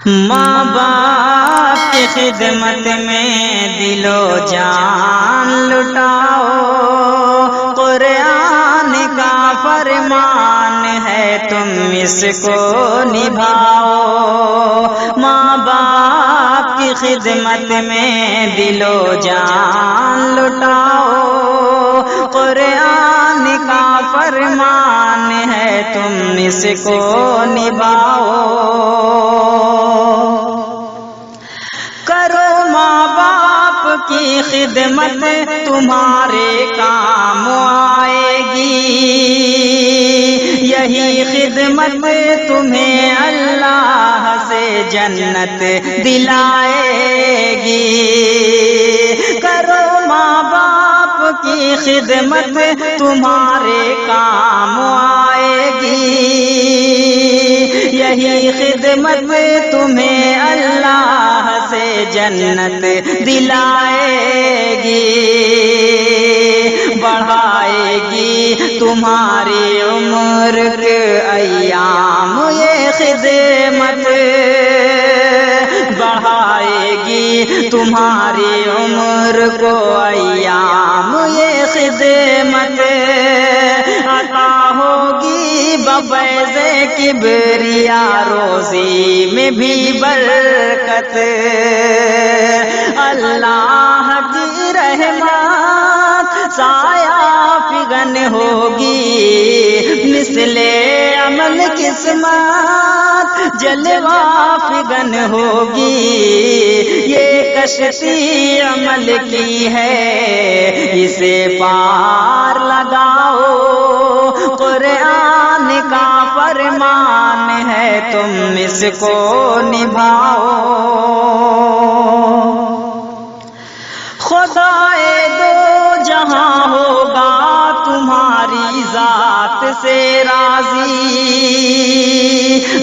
ماں باپ کی خدمت میں دل و جان لٹاؤ، قرآن کا فرمان ہے تم اس کو نبھاؤ۔ ماں باپ کی خدمت میں دل و جان لٹاؤ، قرآن کا فرمان ہے تم اس کو نبھاؤ۔ کرو ماں باپ کی خدمت تمہارے کام آئے گی، یہی خدمت تمہیں اللہ سے جنت دلائے گی۔ کرو ماں باپ کی خدمت تمہارے کام آئے گی، یہی خدمت تمہیں اللہ سے جنت دلائے گی، بڑھائے گی تمہاری عمر کے ایام یہ خدمت، بڑھائے گی تمہاری عمر کو ایام یہ خدمت، عطا ہوگی بفیض کبریا روزی میں بھی برکت، اللہ کی رحمت سایہ فگن ہوگی، مثل عمل قسمت جلوہ فگن ہوگی، یہ کشتی عمل کی ہے اسے پار لگاؤ، قرآن کا فرمان ہے تم اس کو نبھاؤ۔ خدائے دو جہاں ہوگا تمہاری ذات سے راضی،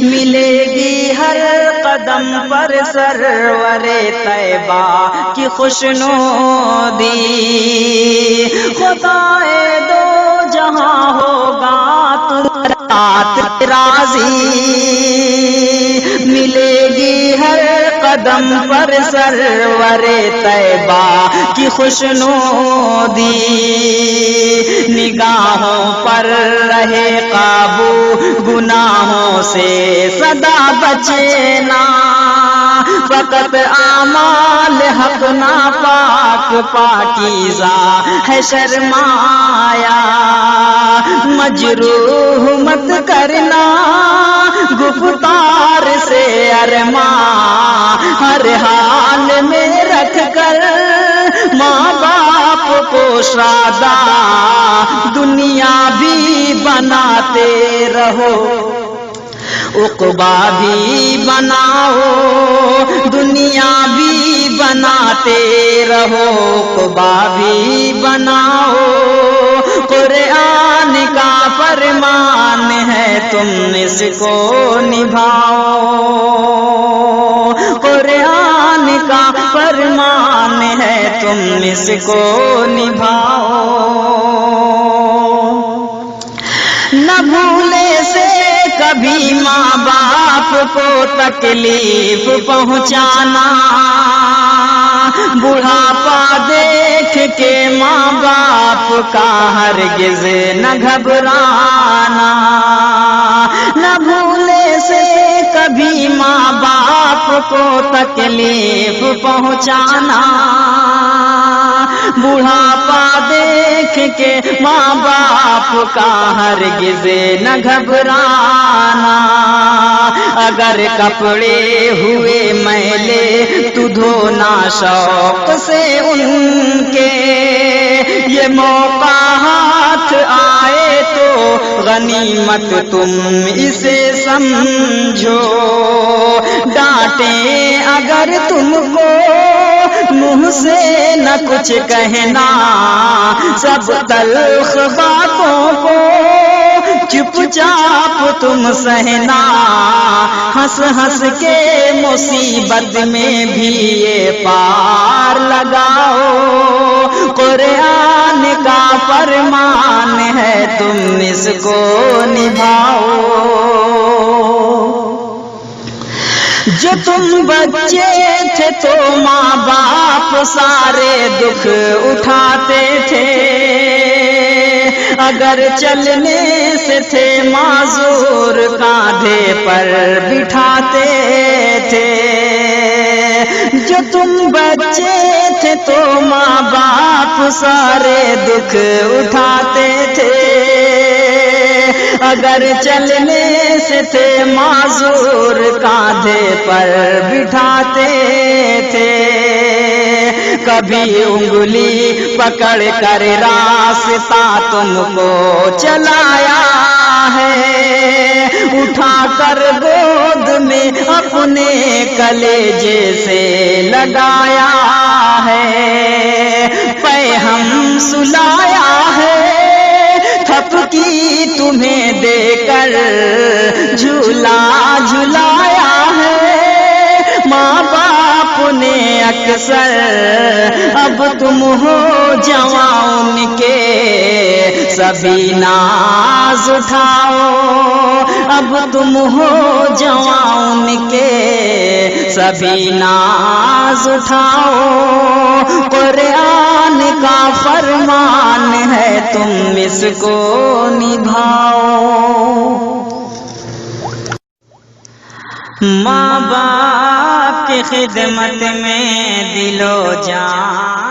ملے گی ہر قدم پر سرور طیبہ کی خوشنودی، خدائے دو جہاں ہوگا تمہاری ذات راضی، ملے گی ہر قدم پر سرور طیبہ کی خوشنودی، نگاہوں پر رہے قابو گناہوں سے سدا بچنا، فقط اعمال حق ناپاک پاکیزہ ہے شرمایا، مجروح مت کرنا گفتار سے ارماں، ہر حال میں رکھ کر ماں باپ کو شادہ دنیا بھی بناتے رہو، عقبہ بھی بناؤ، دنیا بھی بناتے رہو، عقبہ بھی بناؤ، قرآن کا فرمان ہے تم اس کو نبھاؤ، قرآن کا فرمان ہے تم اس کو نبھاؤ۔ نہ بھولے سے کبھی ماں باپ کو تکلیف پہنچانا، بڑھاپا دیکھ کے ماں باپ کا ہرگز نہ گھبرانا، نہ بھولے سے کبھی ماں باپ کو تکلیف پہنچانا، بڑھاپا دیکھ کے ماں باپ کا ہرگز نہ گھبرانا، اگر کپڑے ہوئے میلے تو دھونا شوق سے ان کے، یہ موقع ہاتھ آئے تو غنیمت تم اسے سمجھو، ڈانٹیں اگر تم کو منہ سے نہ کچھ کہنا، سب تلخ باتوں کو چپ چاپ تم سہنا، ہنس ہنس کے مصیبت میں بھی یہ پار لگاؤ، قرآن کا فرمان ہے تم اس کو نبھاؤ۔ جو تم بچے تھے تو ماں باپ سارے دکھ اٹھاتے تھے، اگر چلنے سے تھے معذور کاندھے پر بٹھاتے تھے۔ جو تم بچے تھے تو ماں باپ سارے دکھ اٹھاتے تھے، اگر چلنے سے تھے معذور کاندھے پر بٹھاتے تھے۔ کبھی انگلی پکڑ کر راستہ تم کو چلایا ہے، اٹھا کر گود میں اپنے کلیجے سے لگایا ہے، پیہم سلایا ہے، تھپکی تمہیں دے کر جھولا جھلایا ہے۔ ماں باپ نے اکثر اب تم ہو جوان ان کے سبھی ناز اٹھاؤ، اب تم ہو جوان ان کے سبھی ناز اٹھاؤ۔ قرآن کا فرمان ہے تم اس کو نبھاؤ۔ ماں باپ کی خدمت میں دل و جان